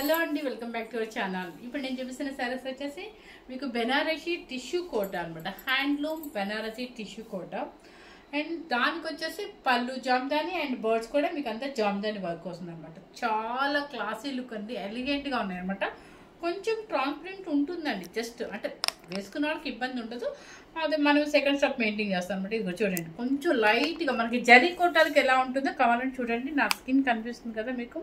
Hello అండి, welcome back to our channel. ఇప్పుడు నేను చూపిస్తున్న సారీస్ వచ్చేసి మీకు బెనారసీ టిష్యూ కోట అనమాట. హ్యాండ్లూమ్ బెనారసీ టిష్యూ కోట. అండ్ దానికి వచ్చేసి పళ్ళు జామ్దాని అండ్ బర్డ్స్ కూడా మీకు అంతా జామ్దాని వర్క్ వస్తుంది అనమాట. చాలా క్లాసీ లుక్ అండి, ఎలిగెంట్గా ఉన్నాయి అనమాట. కొంచెం ట్రాన్స్పరెంట్ ఉంటుందండి, జస్ట్ అంటే వేసుకున్న వాళ్ళకి ఇబ్బంది ఉండదు. అదే మనం సెకండ్ స్టాప్ మెయింటైన్ చేస్తాం అనమాట. ఇది చూడండి, కొంచెం లైట్గా మనకి జరీ కోటాలకి ఎలా ఉంటుందో కావాలని చూడండి. నా స్కిన్ కనిపిస్తుంది కదా మీకు.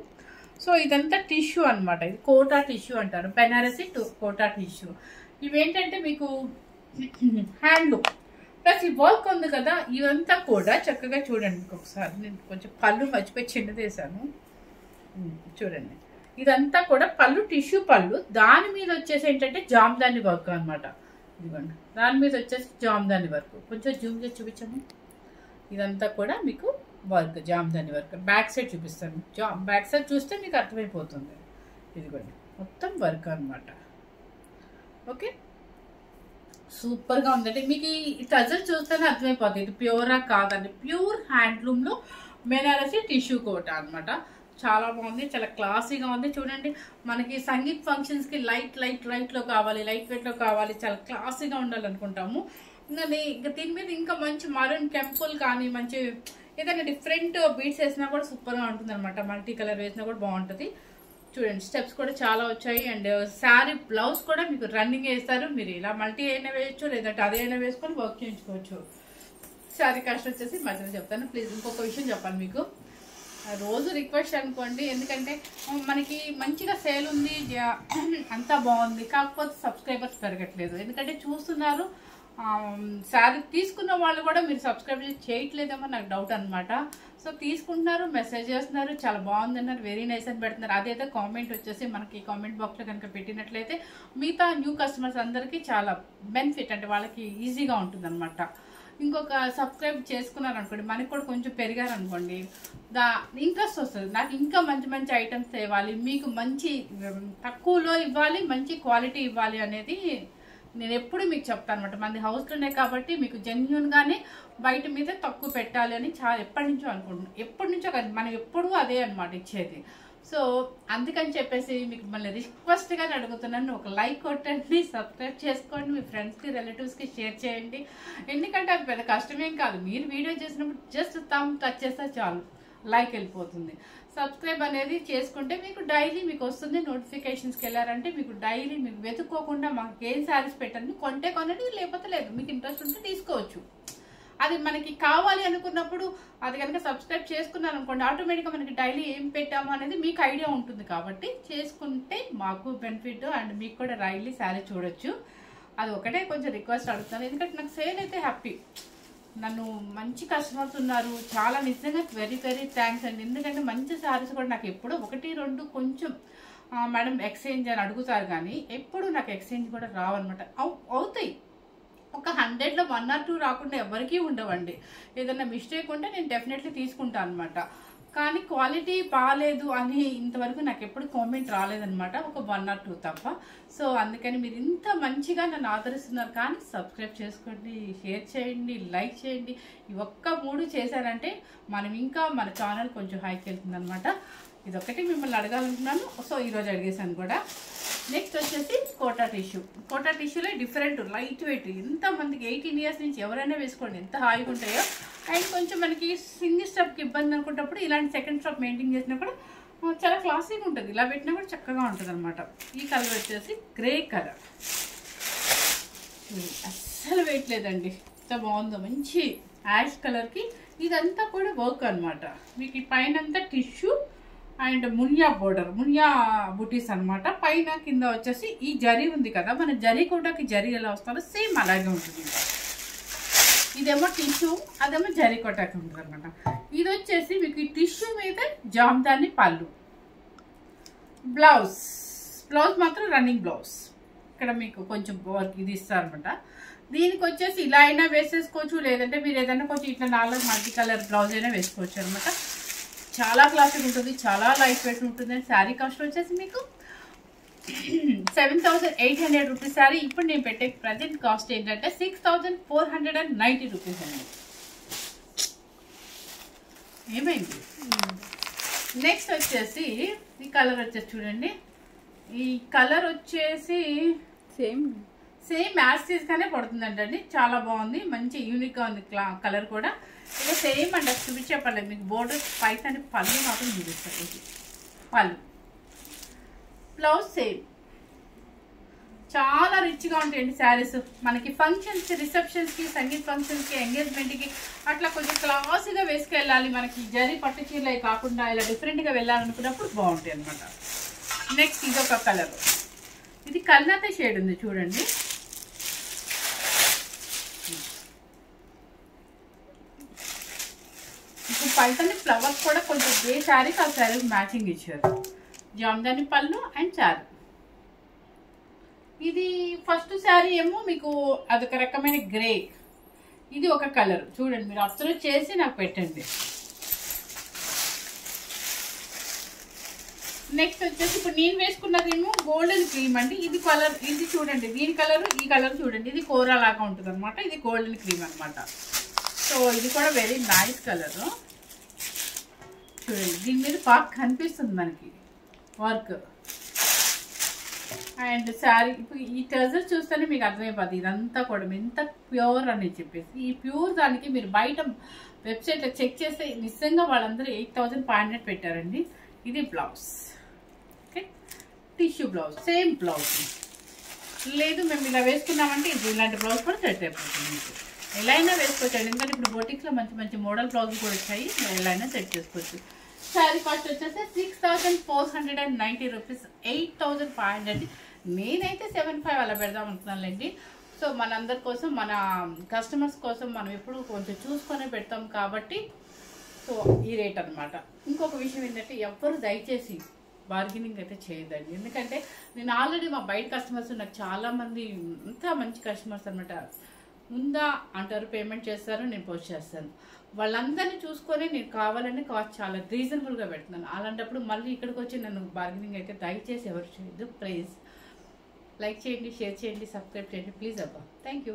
సో ఇదంతా టిష్యూ అనమాట. ఇది కోటా టిష్యూ అంటారు, బెనారసీ కోటా టిష్యూ. ఇవేంటంటే మీకు హ్యాండ్లూమ్ ప్లస్ ఈ వర్క్ ఉంది కదా, ఇవంతా కూడా చక్కగా చూడండి. ఒకసారి నేను కొంచెం పళ్ళు మర్చిపోయి చిన్నదేశాను, చూడండి. ఇదంతా కూడా పళ్ళు టిష్యూ పళ్ళు, దాని మీద వచ్చేసి ఏంటంటే జామ్దాని వర్క్ అనమాట. ఇదిగోండి, దాని మీద వచ్చేసి జామ్దాని వర్క్. కొంచెం జూమ్ చేసి చూపించాము. ఇదంతా కూడా మీకు work, Jamdani work. Back side చూపిస్తాను, బ్యాక్ సైడ్ చూస్తే మీకు అర్థమైపోతుంది. ఇదిగోండి, మొత్తం వర్క్ అనమాట. ఓకే, సూపర్గా ఉందండి. మీకు ఈ టజల్ చూస్తేనే అర్థమైపోతుంది ఇది ప్యూరా కాదండి. ప్యూర్ హ్యాండ్లూమ్లో బెనారసీ టిష్యూ కోట అనమాట. చాలా బాగుంది, చాలా క్లాసీగా ఉంది. చూడండి, మనకి సంగీత్ ఫంక్షన్స్కి లైట్లో కావాలి, లైట్ వెయిట్లో కావాలి, చాలా క్లాసీగా ఉండాలనుకుంటాము. ఇంకా దీని మీద ఇంకా మంచి మరూన్ టెంపుల్ కానీ మంచి ఏదైనా డిఫరెంట్ బీట్స్ వేసినా కూడా సూపర్గా ఉంటుంది అనమాట. మల్టీ కలర్ వేసినా కూడా బాగుంటుంది. చూడండి, స్టెప్స్ కూడా చాలా వచ్చాయి. అండ్ శారీ బ్లౌజ్ కూడా మీకు రన్నింగ్ వేస్తారు. మీరు ఇలా మల్టీ అయినా వేయచ్చు, లేదంటే అదే అయినా వేసుకొని వర్క్ చేయించుకోవచ్చు. శారీ కాస్ట్ వచ్చేసి మధ్యలో చెప్తాను. ప్లీజ్ ఇంకొక విషయం చెప్పాలి మీకు, రోజు రిక్వెస్ట్ అనుకోండి. ఎందుకంటే మనకి మంచిగా సేల్ ఉంది, అంతా బాగుంది, కాకపోతే సబ్స్క్రైబర్స్ పెరగట్లేదు. ఎందుకంటే చూస్తున్నారు, శారీ తీసుకున్న వాళ్ళు కూడా మీరు సబ్స్క్రైబ్ చేయట్లేదేమో నాకు డౌట్ అనమాట. సో తీసుకుంటున్నారు, మెసేజ్ చేస్తున్నారు, చాలా బాగుంది అన్నారు, వెరీ నైస్ అని పెడుతున్నారు. అదైతే కామెంట్ వచ్చేసి మనకి కామెంట్ బాక్స్లో కనుక పెట్టినట్లయితే మిగతా న్యూ కస్టమర్స్ అందరికీ చాలా బెనిఫిట్, అంటే వాళ్ళకి ఈజీగా ఉంటుంది అనమాట. ఇంకొక సబ్స్క్రైబ్ చేసుకున్నారు అనుకోండి, మనకి కూడా కొంచెం పెరిగారు అనుకోండి, ఇంట్రెస్ట్ వస్తుంది. నాకు ఇంకా మంచి మంచి ఐటమ్స్ ఇవ్వాలి, మీకు మంచి తక్కువలో ఇవ్వాలి, మంచి క్వాలిటీ ఇవ్వాలి అనేది నేను ఎప్పుడు మీకు చెప్తాను అనమాట. మంది హౌస్లోనే కాబట్టి మీకు జెన్యున్గానే బయట మీద తక్కువ పెట్టాలి అని చాలా ఎప్పటి నుంచో అనుకుంటున్నాను. ఎప్పటి నుంచో కాదు, మనం ఎప్పుడూ అదే అనమాట ఇచ్చేది. సో అందుకని చెప్పేసి మీకు మళ్ళీ రిక్వెస్ట్గానే అడుగుతున్నాను, ఒక లైక్ కొట్టండి, సబ్స్క్రైబ్ చేసుకోండి, మీ ఫ్రెండ్స్కి రిలేటివ్స్కి షేర్ చేయండి. ఎందుకంటే అది పెద్ద కష్టమేం కాదు. మీరు వీడియో చేసినప్పుడు జస్ట్ థంబ్ టచ్ చేస్తే చాలు, లైక్ వెళ్ళిపోతుంది. సబ్స్క్రైబ్ అనేది చేసుకుంటే మీకు డైలీ మీకు వస్తుంది. నోటిఫికేషన్స్కి వెళ్ళారంటే మీకు డైలీ మీకు వెతుక్కోకుండా మాకు ఏం శారీస్ పెట్టండి, కొంటే కొనండి, లేకపోతే లేదు. మీకు ఇంట్రెస్ట్ ఉంటే తీసుకోవచ్చు. అది మనకి కావాలి అనుకున్నప్పుడు అది కనుక సబ్స్క్రైబ్ చేసుకున్నారు అనుకోండి, ఆటోమేటిక్గా మనకి డైలీ ఏం పెట్టాము అనేది మీకు ఐడియా ఉంటుంది. కాబట్టి చేసుకుంటే మాకు బెనిఫిట్ అండ్ మీకు కూడా డైలీ శారీ చూడొచ్చు. అది ఒకటే కొంచెం రిక్వెస్ట్ అడుగుతాను, ఎందుకంటే నాకు సేల్ అయితే హ్యాపీ. నన్ను మంచి కస్టమర్స్ ఉన్నారు, చాలా నిజంగా వెరీ వెరీ థ్యాంక్స్ అండి. ఎందుకంటే మంచి శారీస్ కూడా నాకు ఎప్పుడు 1-2 కొంచెం మేడం ఎక్స్చేంజ్ అని అడుగుతారు, కానీ ఎప్పుడు నాకు ఎక్స్చేంజ్ కూడా రావన్నమాట. అవుతాయి, ఒక 100లో 1 or 2 రాకుండా ఎవరికీ ఉండవండి. ఏదైనా మిస్టేక్ ఉంటే నేను డెఫినెట్లీ తీసుకుంటాను అనమాట. కానీ క్వాలిటీ బాగాలేదు అని ఇంతవరకు నాకు ఎప్పుడు కామెంట్ రాలేదనమాట, ఒక 1 or 2 తప్ప. సో అందుకని మీరు ఇంత మంచిగా నన్ను ఆదరిస్తున్నారు. కానీ సబ్స్క్రైబ్ చేసుకోండి, షేర్ చేయండి, లైక్ చేయండి. ఈ ఒక్క 3 చేశారంటే మనం ఇంకా మన ఛానల్ కొంచెం హైకి వెళ్తుంది అనమాట. ఇదొక్కటి మిమ్మల్ని అడగాలనుకున్నాను. సో ఈరోజు అడిగేసాను కూడా. నెక్స్ట్ వచ్చేసి కోటా టిష్యూ. కోటా టిష్యూలో డిఫరెంట్ లైట్ వెయిట్, ఎంతమందికి 18 years నుంచి ఎవరైనా వేసుకోండి, ఎంత హాయిగా ఉంటాయో. అండ్ కొంచెం మనకి సింగిల్ స్టెప్కి ఇబ్బంది అనుకున్నప్పుడు ఇలాంటి సెకండ్ స్టెప్ మెయింటైన్ చేసినా కూడా చాలా క్లాసీగా ఉంటుంది. ఇలా పెట్టినా కూడా చక్కగా ఉంటుంది అనమాట. ఈ కలర్ వచ్చేసి గ్రే కలర్, అస్సలు వెయిట్ లేదండి, ఎంత బాగుందో, మంచి యాష్ కలర్కి. ఇదంతా కూడా వర్క్ అనమాట. మీకు ఈ పైన అంతా tissue and Muniya border, Muniya బుటీస్ అనమాట. పైన కింద వచ్చేసి ఈ జరీ ఉంది కదా, మన జరీ కోటాకి జరీ ఎలా వస్తుందో సేమ్ అలాగే ఉంటుంది. ఇదేమో టిష్యూ, అదేమో జరీ కోటాకి ఉంటుంది అనమాట. ఇది వచ్చేసి మీకు ఈ టిష్యూ మీద జామ్దాని పళ్ళు. బ్లౌజ్ మాత్రం రన్నింగ్ బ్లౌజ్. ఇక్కడ మీకు కొంచెం వర్క్ ఇది ఇస్తారనమాట. దీనికి వచ్చేసి ఇలా అయినా వేసేసుకోవచ్చు, లేదంటే మీరు ఏదైనా కొంచెం ఇట్లా 4 మల్టీ కలర్ బ్లౌజ్ అయినా వేసుకోవచ్చు అనమాట. చాలా క్లాసిక్ ఉంటుంది, చాలా లైట్ వెయిట్ ఉంటుంది. శారీ కాస్ట్ వచ్చేసి మీకు 7,800 రూపీస్ శారీ. ఇప్పుడు నేను పెట్టే ప్రజెంట్ కాస్ట్ ఏంటంటే 6,490 రూపీస్ అండి. ఏమైంది? నెక్స్ట్ వచ్చేసి ఈ కలర్ వచ్చేసి చూడండి, ఈ కలర్ వచ్చేసి సేమ్ యాస్టీస్ గానే పడుతుందంటండి. చాలా బాగుంది, మంచి యూనిక్ గా ఉంది కలర్ కూడా. ఇక సేమ్ అండి, చూపించేపర్లేదు మీకు. బోర్డర్ పైస్ అని పళ్ళు మాత్రం చూపిస్తారు. ఇది పళ్ళు, బ్లౌజ్ సేమ్. చాలా రిచ్గా ఉంటాయండి శారీస్. మనకి ఫంక్షన్స్కి, రిసెప్షన్స్కి, సంగీత్ ఫంక్షన్స్కి, ఎంగేజ్మెంట్కి అట్లా కొంచెం క్లాసీగా వేసుకెళ్ళాలి, మనకి జరీ పట్టు చీరలు కాకుండా ఇలా డిఫరెంట్గా వెళ్ళాలనుకున్నప్పుడు బాగుంటాయి అనమాట. నెక్స్ట్ ఇదొక కలర్, ఇది కల్నాత షేడ్ ఉంది చూడండి. ఇప్పుడు పైతని ఫ్లవర్స్ కూడా కొంచెం ఏ శారీకి ఆ శారీకి మ్యాచింగ్ ఇచ్చారు. జామ్దాని పళ్ళు అండ్ శారీ. ఇది ఫస్ట్ శారీ ఏమో మీకు అదొక రకమైన గ్రే, ఇది ఒక కలర్ చూడండి. మీరు అబ్జర్వ్ చేసి నాకు పెట్టండి. నెక్స్ట్ వచ్చేసి ఇప్పుడు నేను వేసుకున్నదేమో గోల్డెన్ క్రీమ్ అండి. ఇది కలర్, ఇది చూడండి, దీని కలర్ ఈ కలర్ చూడండి. ఇది కోరా లాగా ఉంటుంది అనమాట. ఇది గోల్డెన్ క్రీమ్ అనమాట. సో ఇది కూడా వెరీ నైస్ కలర్ చూడండి. దీని మీద బాగా కనిపిస్తుంది మనకి వర్క్. అండ్ శారీ ఇప్పుడు ఈ ట్రెజర్ చూస్తేనే మీకు అర్థమైపోతుంది ఇదంతా కూడా ఎంత ప్యూర్ అని చెప్పేసి. ఈ ప్యూర్ దానికి మీరు బయట వెబ్సైట్లో చెక్ చేస్తే నిజంగా వాళ్ళందరూ 8500 పెట్టారండి. ఇది blouse, okay, tissue blouse, same blouse. లేదు మేము ఇలా వేసుకున్నామంటే ఇది ఇలాంటి బ్లౌజ్ కూడా సెట్ అయిపోతుంది. మీకు ఎలా అయినా వేసుకోవచ్చు, ఎందుకంటే ఇప్పుడు బొటిక్స్లో మంచి మంచి మోడల్ బ్లౌజ్ కూడా వచ్చాయి, ఎలా అయినా సెట్ చేసుకోవచ్చు. శారీ కాస్ట్ వచ్చేసి 6490 రూపీస్, 8500. నేనైతే 75 అలా పెడదాం అనుకున్నానులేండి. సో మనందరి కోసం, మన కస్టమర్స్ కోసం మనం ఎప్పుడు కొంచెం చూసుకొని పెడతాం కాబట్టి సో ఈ రేట్ అనమాట. ఇంకొక విషయం ఏంటంటే ఎవ్వరు దయచేసి బార్గెనింగ్ అయితే చేయదండి. ఎందుకంటే నేను ఆల్రెడీ మా బయట కస్టమర్స్ నాకు చాలామంది అంతా మంచి కస్టమర్స్ అనమాట. ఉందా అంటారు, పేమెంట్ చేస్తారు, నేను పోస్ట్ చేస్తాను. వాళ్ళందరినీ చూసుకొని నేను కావాలని కాస్ట్ చాలా రీజనబుల్గా పెడుతున్నాను. అలాంటప్పుడు మళ్ళీ ఇక్కడికి వచ్చి నన్ను బార్గెనింగ్ అయితే దయచేసి ఎవరు చేయొద్దు. ప్లీజ్ లైక్ చేయండి, షేర్ చేయండి, సబ్స్క్రైబ్ చేయండి ప్లీజ్ అబ్బా. Thank you.